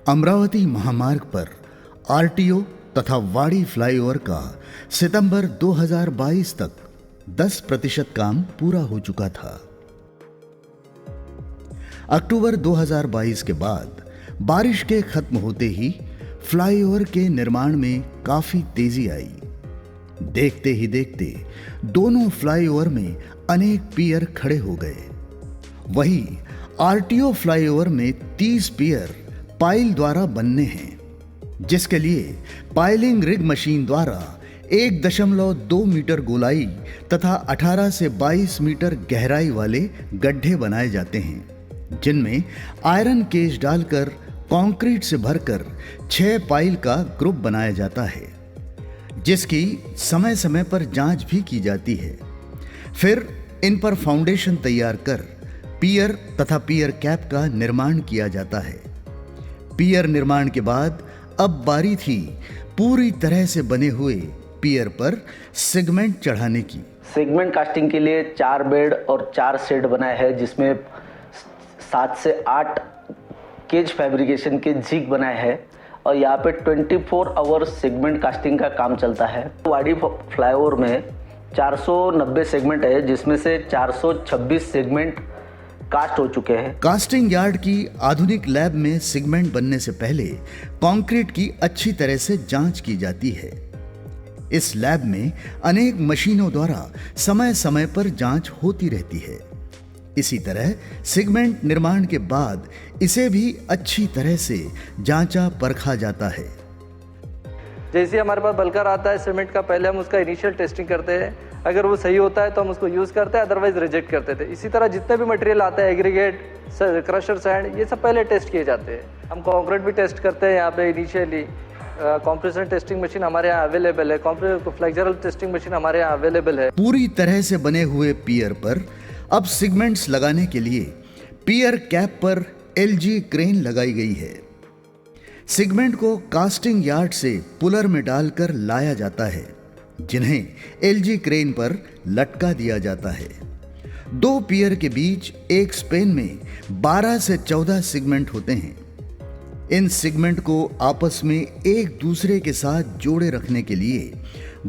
अमरावती महामार्ग पर आरटीओ तथा वाड़ी फ्लाईओवर का सितंबर 2022 तक 10% काम पूरा हो चुका था। अक्टूबर 2022 के बाद बारिश के खत्म होते ही फ्लाईओवर के निर्माण में काफी तेजी आई। देखते ही देखते दोनों फ्लाईओवर में अनेक पियर खड़े हो गए। वहीं आरटीओ फ्लाईओवर में 30 पियर पाइल द्वारा बनने हैं, जिसके लिए पाइलिंग रिग मशीन द्वारा 1.2 मीटर गोलाई तथा 18 से 22 मीटर गहराई वाले गड्ढे बनाए जाते हैं, जिनमें आयरन केज डालकर कंक्रीट से भरकर 6 पाइल का ग्रुप बनाया जाता है, जिसकी समय समय पर जांच भी की जाती है। फिर इन पर फाउंडेशन तैयार कर पियर तथा पियर कैप का निर्माण किया जाता है। पियर निर्माण के बाद अब बारी थी पूरी तरह से बने हुए पियर पर सेगमेंट चढ़ाने की। सेगमेंट कास्टिंग के लिए 4 बेड और 4 शेड बनाए हैं, जिसमें 7 से 8 केज फैब्रिकेशन के जिग बनाए हैं और यहाँ पे 24 आवर सेगमेंट कास्टिंग का काम चलता है। वाड़ी फ्लाईओवर में 490 सेगमेंट है, जिसमें से 426 सेगमेंट कास्ट हो चुके हैं। कास्टिंग यार्ड की आधुनिक लैब में सेगमेंट बनने से पहले कंक्रीट की अच्छी तरह से जांच की जाती है। इस लैब में अनेक मशीनों द्वारा समय समय पर जांच होती रहती है। इसी तरह सेगमेंट निर्माण के बाद इसे भी अच्छी तरह से जांचा परखा जाता है। जैसे हमारे पास बल्कर आता है सीमेंट का, पहले हम उसका इनिशियल टेस्टिंग करते हैं। अगर वो सही होता है तो हम उसको यूज़ करते हैं, अदरवाइज रिजेक्ट करते थे। इसी तरह जितने भी मटेरियल आता है, एग्रीगेट, क्रशर, सैंड, ये सब पहले टेस्ट किए जाते हैं। हम कंक्रीट भी टेस्ट करते हैं यहाँ पे इनिशियली। कॉम्प्रेशन टेस्टिंग मशीन हमारे यहाँ अवेलेबल है, फ्लेक्चरल टेस्टिंग मशीन हमारे यहाँ अवेलेबल है। पूरी तरह से बने हुए पियर पर अब सेगमेंट्स लगाने के लिए पियर कैप पर एलजी क्रेन लगाई गई है। सेगमेंट को कास्टिंग यार्ड से पुलर में डालकर लाया जाता है, जिन्हें एलजी क्रेन पर लटका दिया जाता है। 2 पियर के बीच एक स्पेन में 12 से 14 सेगमेंट होते हैं। इन सेगमेंट को आपस में एक दूसरे के साथ जोड़े रखने के लिए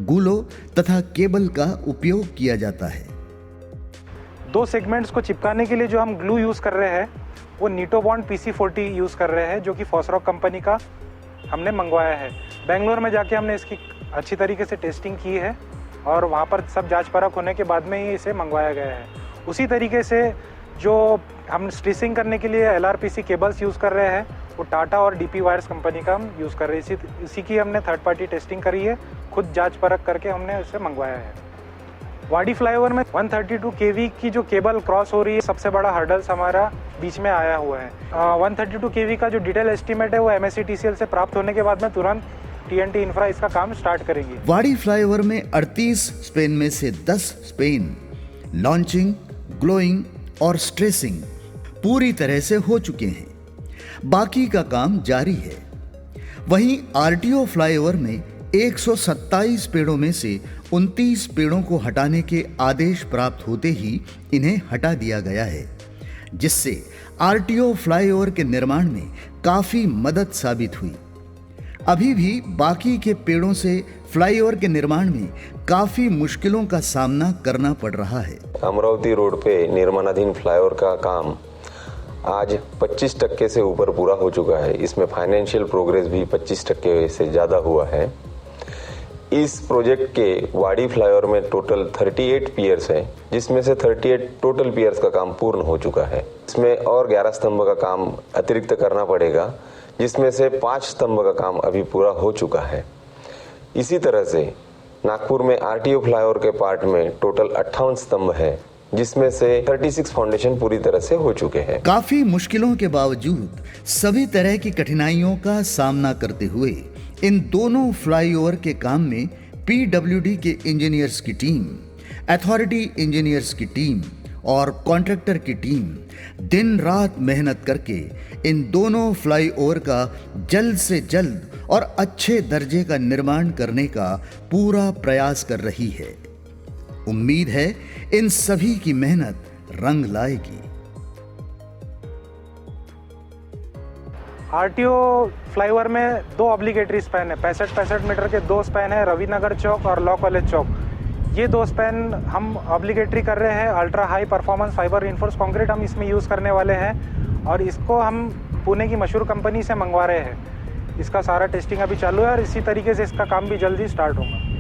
गुलो तथा केबल का उपयोग किया जाता है। 2 सेगमेंट्स को चिपकाने के लिए जो हम ग्लू यूज़ कर रहे हैं वो नीटोबॉन्ड PC40 यूज़ कर रहे हैं, जो कि फॉसरॉक कंपनी का हमने मंगवाया है। बेंगलोर में जाके हमने इसकी अच्छी तरीके से टेस्टिंग की है और वहाँ पर सब जांच परख होने के बाद में ही इसे मंगवाया गया है। उसी तरीके से जो हम स्टिचिंग करने के लिए LRPC केबल्स यूज़ कर रहे हैं वो टाटा और DP वायर्स कंपनी का हम यूज़ कर रहे हैं। इसी की हमने थर्ड पार्टी टेस्टिंग करी है, खुद जांच परख करके हमने इसे मंगवाया है। वाड़ी फ्लाईओवर में 132 kV की जो केबल क्रॉस हो रही है, सबसे बड़ा हर्डल्स हमारा बीच में आया हुआ है। 132 kV का जो डिटेल एस्टीमेट है वो MSCTCL से प्राप्त होने के बाद में तुरंत TNT इंफ्रा इसका काम स्टार्ट करेगी। वाड़ी फ्लाईओवर में 38 स्पेन में से 10 स्पेन लॉन्चिंग, ग्लोइंग और स्ट्रेसिंग पूरी तरह से हो चुके हैं। बाकी का काम जारी है। वहीं आरटीओ फ्लाईओवर में 127 पेड़ों में से 29 पेड़ों को हटाने के आदेश प्राप्त होते ही इन्हें हटा दिया गया है, जिससे आरटीओ फ्लाईओवर के निर्माण में काफी मदद साबित हुई। अभी भी बाकी के पेड़ों से फ्लाईओवर के निर्माण में काफी मुश्किलों का सामना करना पड़ रहा है। अमरावती रोड पे निर्माणाधीन फ्लाईओवर का काम आज 25% से ऊपर पूरा हो चुका है। इसमें फाइनेंशियल प्रोग्रेस भी 25% से ज़्यादा हुआ है। इस प्रोजेक्ट के वाड़ी फ्लाईओवर में टोटल 38 पियर्स हैं, जिसमें से 38 टोटल पियर्स का काम पूर्ण हो चुका है। इसमें और 11 स्तंभ का काम अतिरिक्त करना पड़ेगा, जिसमें से 5 स्तंभ का काम अभी पूरा हो चुका है। इसी तरह से नागपुर में आरटीओ फ्लाईओवर के पार्ट में टोटल 58 स्तंभ है, जिसमें से 36 फाउंडेशन पूरी तरह से हो चुके हैं। काफी मुश्किलों के बावजूद सभी तरह की कठिनाइयों का सामना करते हुए इन दोनों फ्लाईओवर के काम में PWD के इंजीनियर्स की टीम, अथॉरिटी इंजीनियर्स की टीम और कॉन्ट्रैक्टर की टीम दिन रात मेहनत करके इन दोनों फ्लाईओवर का जल्द से जल्द और अच्छे दर्जे का निर्माण करने का पूरा प्रयास कर रही है। उम्मीद है इन सभी की मेहनत रंग लाएगी। आरटीओ फ्लाईओवर में 2 ऑब्लिगेटरी स्पैन है, 65 मीटर के 2 स्पैन है, रविनगर चौक और लॉ कॉलेज चौक। ये 2 स्पैन हम ऑब्लिगेटरी कर रहे हैं। Ultra high performance fibre reinforced concrete हम इसमें यूज़ करने वाले हैं और इसको हम पुणे की मशहूर कंपनी से मंगवा रहे हैं। इसका सारा टेस्टिंग अभी चालू है और इसी तरीके से इसका काम भी जल्दी स्टार्ट होगा।